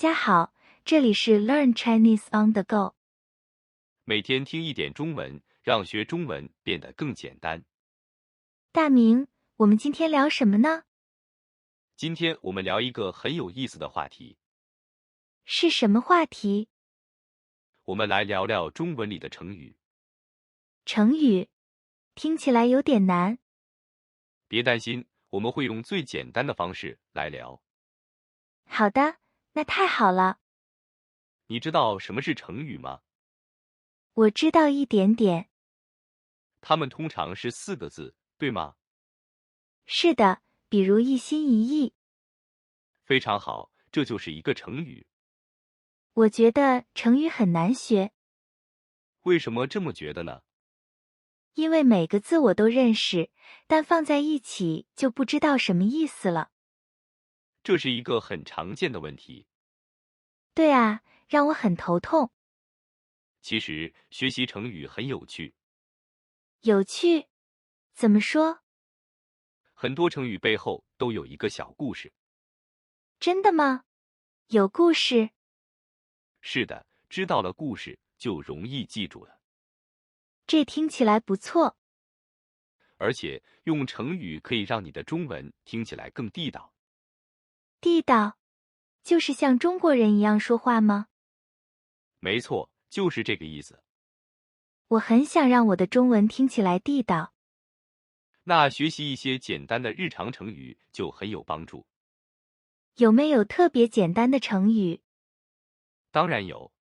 家好，这里是 Learn Chinese on the Go。每天听一点中文，让学中文变得更简单。大明，我们今天聊什么呢？今天我们聊一个很有意思的话题，是什么话题？我们来聊聊中文里的成语。成语，听起来有点难。别担心，我们会用最简单的方式来聊。好的，那太好了。你知道什么是成语吗？我知道一点点。它们通常是4个字，对吗？是的，比如一心一意。非常好，这就是一个成语。我觉得成语很难学，为什么这么觉得呢？因为每个字我都认识，但放在一起就不知道什么意思了。这是一个很常见的问题。对啊，让我很头痛。其实学习成语很有趣，有趣？怎么说？很多成语背后都有一个小故事。真的吗？有故事？是的，知道了故事就容易记住了。这听起来不错。而且用成语可以让你的中文听起来更地道。地道，就是像中国人一样说话吗？没错，就是这个意思。我很想让我的中文听起来地道。那学习一些简单的日常成语就很有帮助。有没有特别简单的成语？当然有。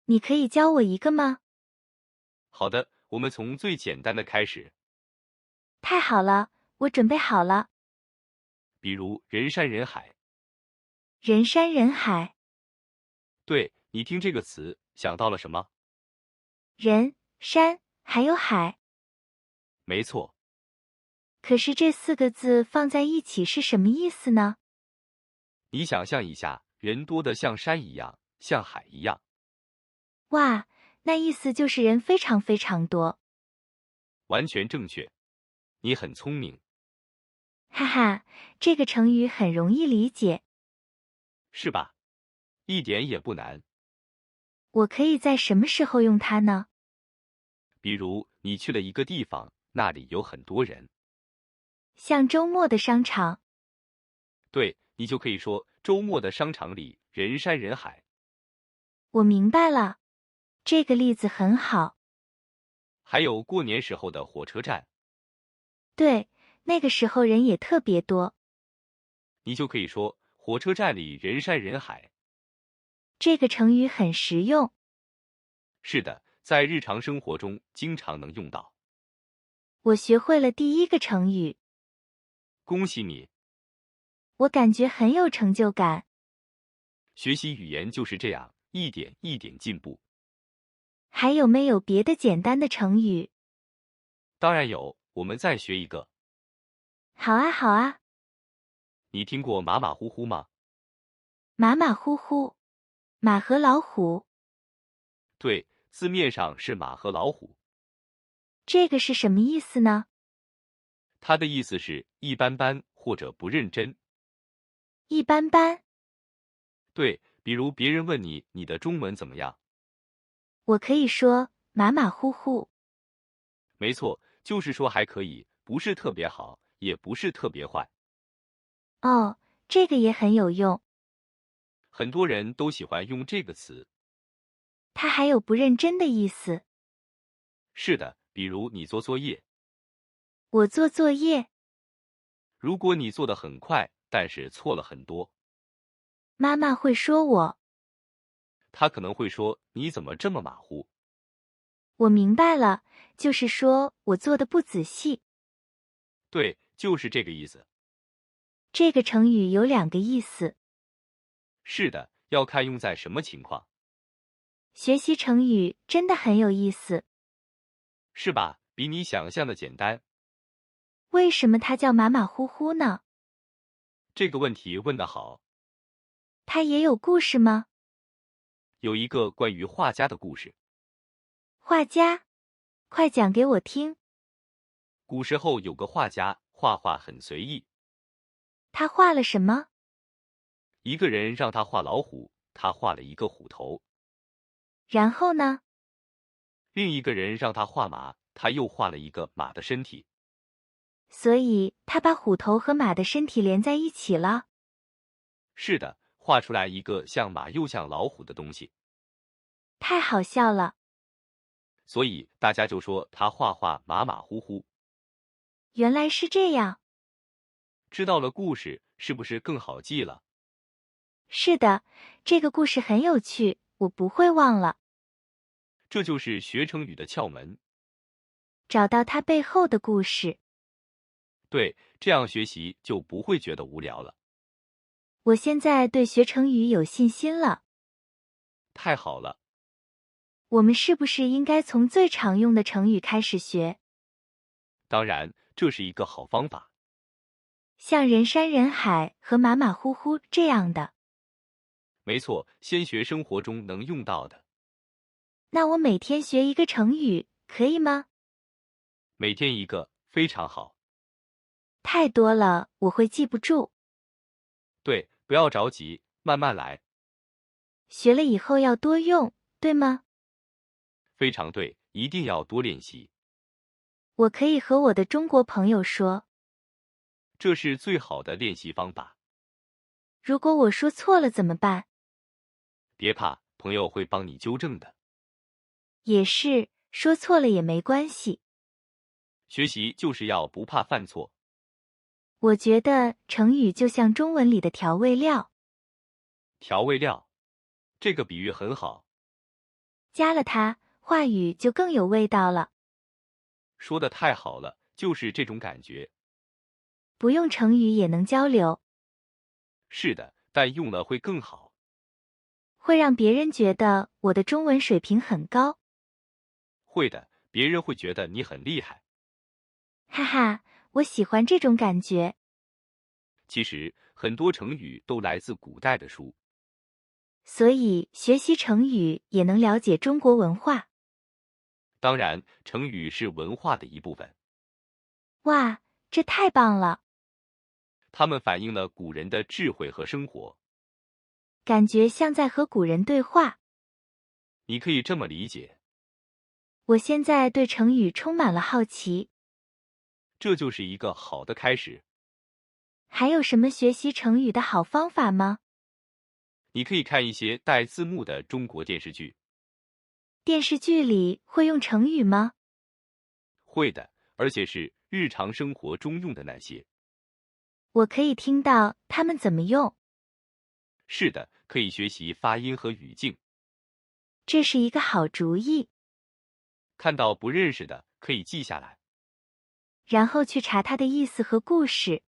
你可以教我一个吗？好的，我们从最简单的开始。太好了，我准备好了。比如人山人海。人山人海，对，你听这个词想到了什么？人、山还有海。没错，可是这4个字放在一起是什么意思呢？你想象一下，人多得像山一样，像海一样。哇，那意思就是人非常非常多。完全正确，你很聪明。哈哈，这个成语很容易理解。是吧？一点也不难。我可以在什么时候用它呢？比如你去了一个地方，那里有很多人。像周末的商场。对，你就可以说周末的商场里人山人海。我明白了，这个例子很好。还有过年时候的火车站，对，那个时候人也特别多。你就可以说火车站里人山人海。这个成语很实用。是的，在日常生活中经常能用到。我学会了第一个成语，恭喜你！我感觉很有成就感。学习语言就是这样，一点一点进步。还有没有别的简单的成语？当然有，我们再学一个。好啊，好啊。你听过马马虎虎吗？马马虎虎，马和老虎，对，字面上是马和老虎，这个是什么意思呢？它的意思是一般般或者不认真。一般般。对，比如别人问你，你的中文怎么样？我可以说马马虎虎。没错，就是说还可以，不是特别好，也不是特别坏。哦，这个也很有用。很多人都喜欢用这个词。它还有不认真的意思。是的，比如你做作业，我做作业，如果你做得很快，但是错了很多，妈妈会说我。他可能会说你怎么这么马虎。我明白了，就是说我做的不仔细。对，就是这个意思。这个成语有2个意思。是的，要看用在什么情况。学习成语真的很有意思。是吧？比你想象的简单。为什么它叫马马虎虎呢？这个问题问得好。它也有故事吗？有一个关于画家的故事。画家，快讲给我听。古时候有个画家，画画很随意。他画了什么？一个人让他画老虎，他画了一个虎头；然后呢？另一个人让他画马，他又画了一个马的身体。所以他把虎头和马的身体连在一起了。是的，画出来一个像马又像老虎的东西。太好笑了。所以大家就说他画画马马虎虎。原来是这样。知道了故事，是不是更好记了？是的，这个故事很有趣，我不会忘了。这就是学成语的窍门。找到它背后的故事。对，这样学习就不会觉得无聊了。我现在对学成语有信心了。太好了。我们是不是应该从最常用的成语开始学？当然，这是一个好方法。像人山人海和马马虎虎这样的。没错，先学生活中能用到的。那我每天学一个成语，可以吗？每天一个，非常好。太多了，我会记不住。对，不要着急，慢慢来。学了以后要多用，对吗？非常对，一定要多练习。我可以和我的中国朋友说。这是最好的练习方法。如果我说错了怎么办？别怕，朋友会帮你纠正的。也是，说错了也没关系。学习就是要不怕犯错。我觉得成语就像中文里的调味料。调味料，这个比喻很好。加了它，话语就更有味道了。说的太好了，就是这种感觉。不用成语也能交流。是的，但用了会更好。会让别人觉得我的中文水平很高。会的，别人会觉得你很厉害。哈哈，我喜欢这种感觉。其实，很多成语都来自古代的书。所以，学习成语也能了解中国文化。当然，成语是文化的一部分。哇，这太棒了！它们反映了古人的智慧和生活。感觉像在和古人对话。你可以这么理解。我现在对成语充满了好奇。这就是一个好的开始。还有什么学习成语的好方法吗？你可以看一些带字幕的中国电视剧。电视剧里会用成语吗？会的，而且是日常生活中用的那些。我可以听到他们怎么用。是的，可以学习发音和语境。这是一个好主意。看到不认识的，可以记下来。然后去查它的意思和故事。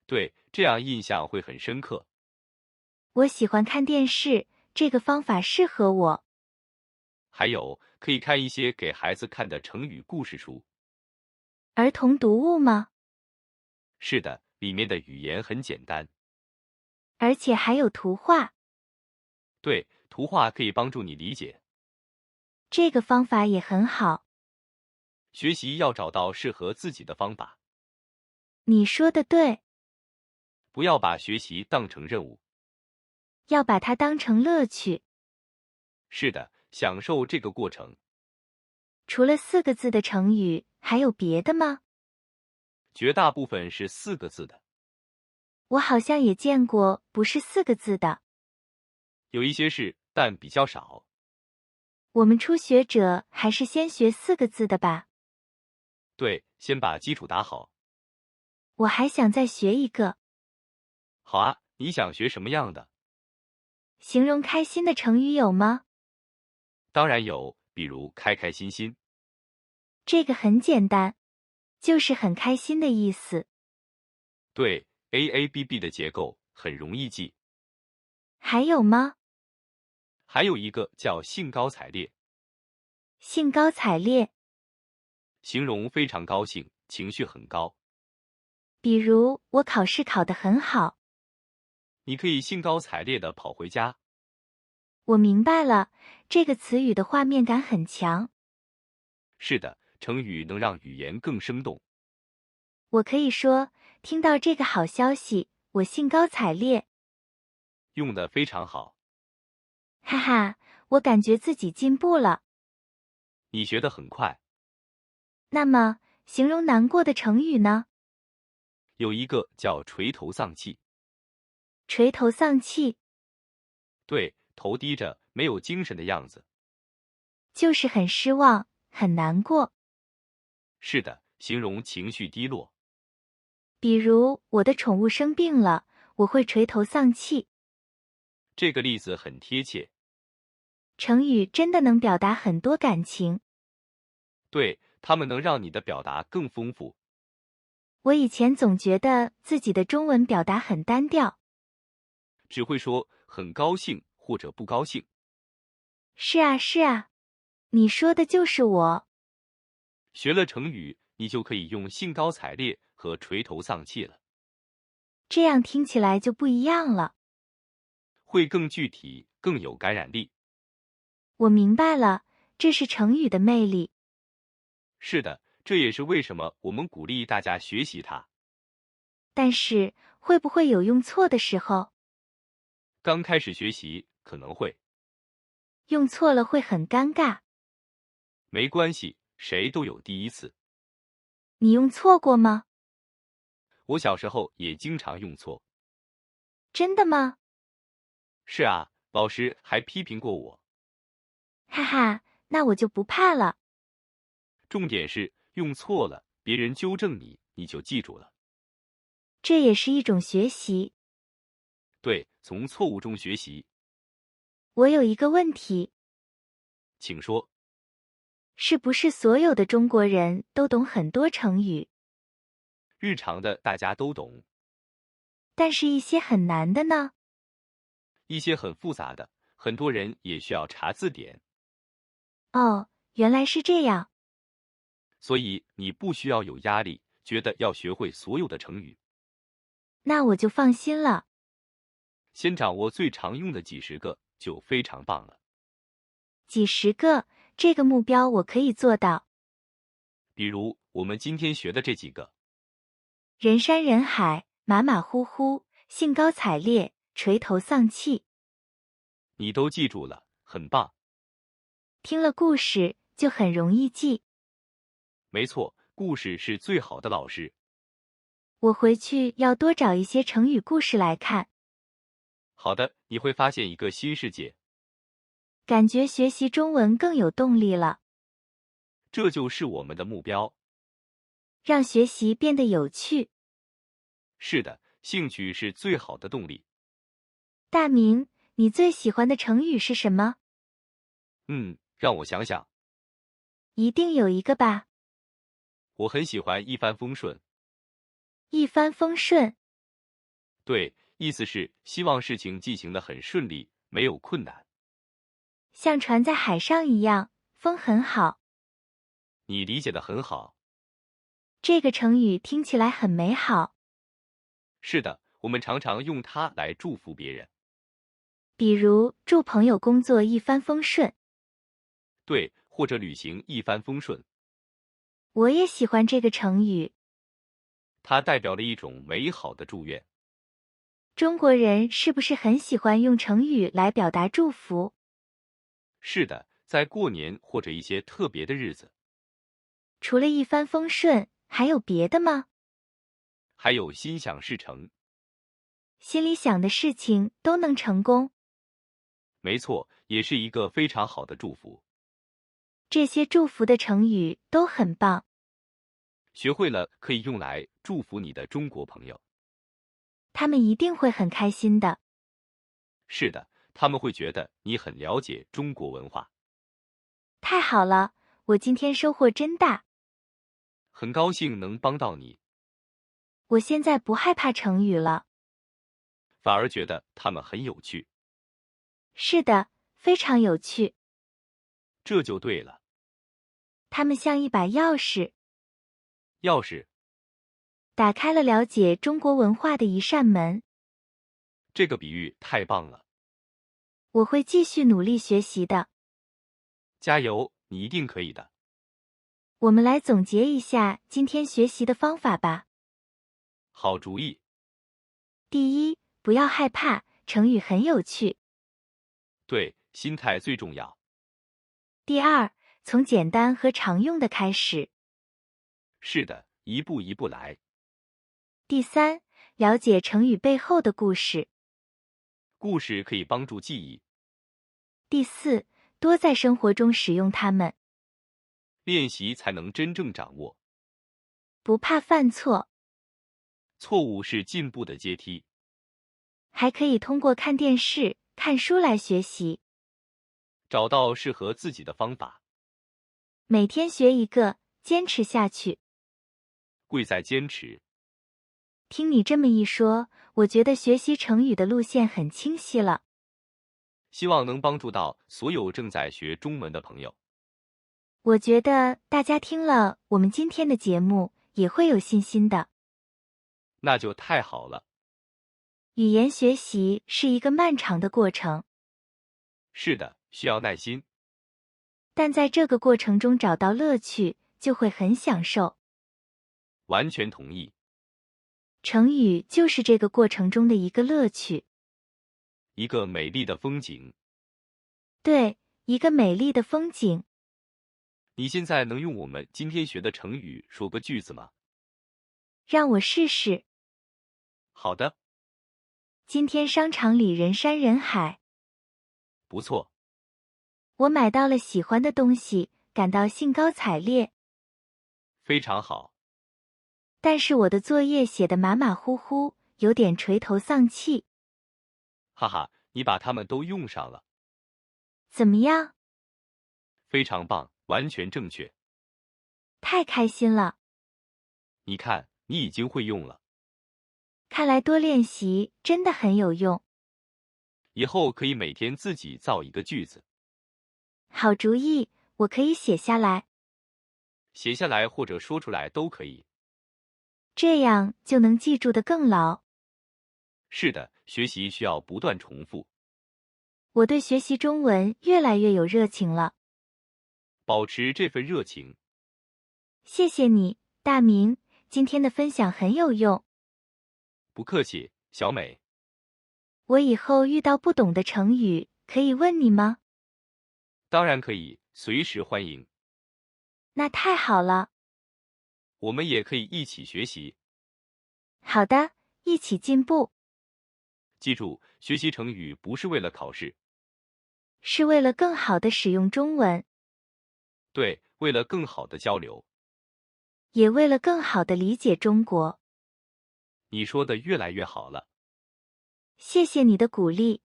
对，这样印象会很深刻。我喜欢看电视，这个方法适合我。还有，可以看一些给孩子看的成语故事书。儿童读物吗？是的，里面的语言很简单。而且还有图画。对，图画可以帮助你理解。这个方法也很好。学习要找到适合自己的方法。你说的对。不要把学习当成任务。要把它当成乐趣。是的，享受这个过程。除了4个字的成语，还有别的吗？绝大部分是4个字的。我好像也见过不是4个字的。有一些是，但比较少。我们初学者还是先学4个字的吧。对，先把基础打好。我还想再学一个。好啊，你想学什么样的？形容开心的成语有吗？当然有，比如开开心心。这个很简单，就是很开心的意思。对 ，AABB 的结构很容易记。还有吗？还有一个叫兴高采烈。兴高采烈。形容非常高兴，情绪很高。比如，我考试考得很好。你可以兴高采烈地跑回家。我明白了，这个词语的画面感很强。是的，成语能让语言更生动。我可以说，听到这个好消息，我兴高采烈。用得非常好。哈哈，我感觉自己进步了。你学得很快。那么，形容难过的成语呢？有一个叫垂头丧气。垂头丧气，对，头低着，没有精神的样子。就是很失望，很难过。是的，形容情绪低落。比如，我的宠物生病了，我会垂头丧气。这个例子很贴切。成语真的能表达很多感情。对，它们能让你的表达更丰富。我以前总觉得自己的中文表达很单调。只会说很高兴或者不高兴。是啊，是啊，你说的就是我。学了成语，你就可以用兴高采烈和垂头丧气了。这样听起来就不一样了。会更具体，更有感染力。我明白了，这是成语的魅力。是的，这也是为什么我们鼓励大家学习它。但是，会不会有用错的时候？刚开始学习可能会。用错了会很尴尬。没关系，谁都有第一次。你用错过吗？我小时候也经常用错。真的吗？是啊，老师还批评过我。哈哈，那我就不怕了。重点是用错了，别人纠正你，你就记住了。这也是一种学习。对，从错误中学习。我有一个问题，请说。是不是所有的中国人都懂很多成语？日常的大家都懂，但是一些很难的呢？一些很复杂的，很多人也需要查字典。哦，原来是这样。所以你不需要有压力，觉得要学会所有的成语。那我就放心了。先掌握最常用的几十个就非常棒了。几十个，这个目标我可以做到。比如我们今天学的这几个：人山人海，马马虎虎，兴高采烈，垂头丧气。你都记住了，很棒。听了故事就很容易记。没错，故事是最好的老师。我回去要多找一些成语故事来看。好的，你会发现一个新世界。感觉学习中文更有动力了。这就是我们的目标。让学习变得有趣。是的，兴趣是最好的动力。大明，你最喜欢的成语是什么？让我想想。一定有一个吧。我很喜欢一帆风顺。一帆风顺。对，意思是希望事情进行得很顺利，没有困难。像船在海上一样，风很好。你理解得很好。这个成语听起来很美好。是的，我们常常用它来祝福别人。比如，祝朋友工作一帆风顺。对，或者旅行一帆风顺。我也喜欢这个成语。它代表了一种美好的祝愿。中国人是不是很喜欢用成语来表达祝福？是的，在过年或者一些特别的日子。除了一帆风顺，还有别的吗？还有心想事成。心里想的事情都能成功。没错，也是一个非常好的祝福。这些祝福的成语都很棒。学会了可以用来祝福你的中国朋友。他们一定会很开心的。是的，他们会觉得你很了解中国文化。太好了，我今天收获真大。很高兴能帮到你。我现在不害怕成语了。反而觉得他们很有趣。是的，非常有趣。这就对了。它们像一把钥匙，钥匙。打开了了解中国文化的一扇门。这个比喻太棒了。我会继续努力学习的。加油，你一定可以的。我们来总结一下今天学习的方法吧。好主意。第一，不要害怕，成语很有趣。对，心态最重要。第二，从简单和常用的开始。是的，一步一步来。第三，了解成语背后的故事。故事可以帮助记忆。第四，多在生活中使用它们。练习才能真正掌握。不怕犯错。错误是进步的阶梯。还可以通过看电视、看书来学习。找到适合自己的方法。每天学一个，坚持下去。贵在坚持。听你这么一说，我觉得学习成语的路线很清晰了。希望能帮助到所有正在学中文的朋友。我觉得大家听了我们今天的节目也会有信心的。那就太好了。语言学习是一个漫长的过程。是的，需要耐心。但在这个过程中找到乐趣，就会很享受。完全同意。成语就是这个过程中的一个乐趣。一个美丽的风景。对，一个美丽的风景。你现在能用我们今天学的成语说个句子吗？让我试试。好的。今天商场里人山人海。不错。我买到了喜欢的东西，感到兴高采烈。非常好。但是我的作业写得马马虎虎，有点垂头丧气。哈哈，你把它们都用上了。怎么样？非常棒，完全正确。太开心了。你看，你已经会用了。看来多练习真的很有用。以后可以每天自己造一个句子。好主意，我可以写下来。写下来或者说出来都可以。这样就能记住得更牢。是的，学习需要不断重复。我对学习中文越来越有热情了。保持这份热情。谢谢你，大明，今天的分享很有用。不客气，小美。我以后遇到不懂的成语，可以问你吗？当然可以，随时欢迎。那太好了。我们也可以一起学习。好的，一起进步。记住，学习成语不是为了考试，是为了更好的使用中文，对，为了更好的交流，也为了更好的理解中国。你说的越来越好了。谢谢你的鼓励。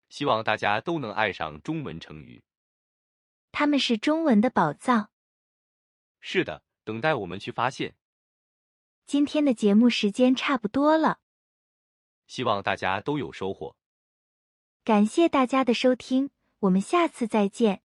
希望大家都能爱上中文成语。它们是中文的宝藏。是的，等待我们去发现。今天的节目时间差不多了，希望大家都有收获。感谢大家的收听，我们下次再见。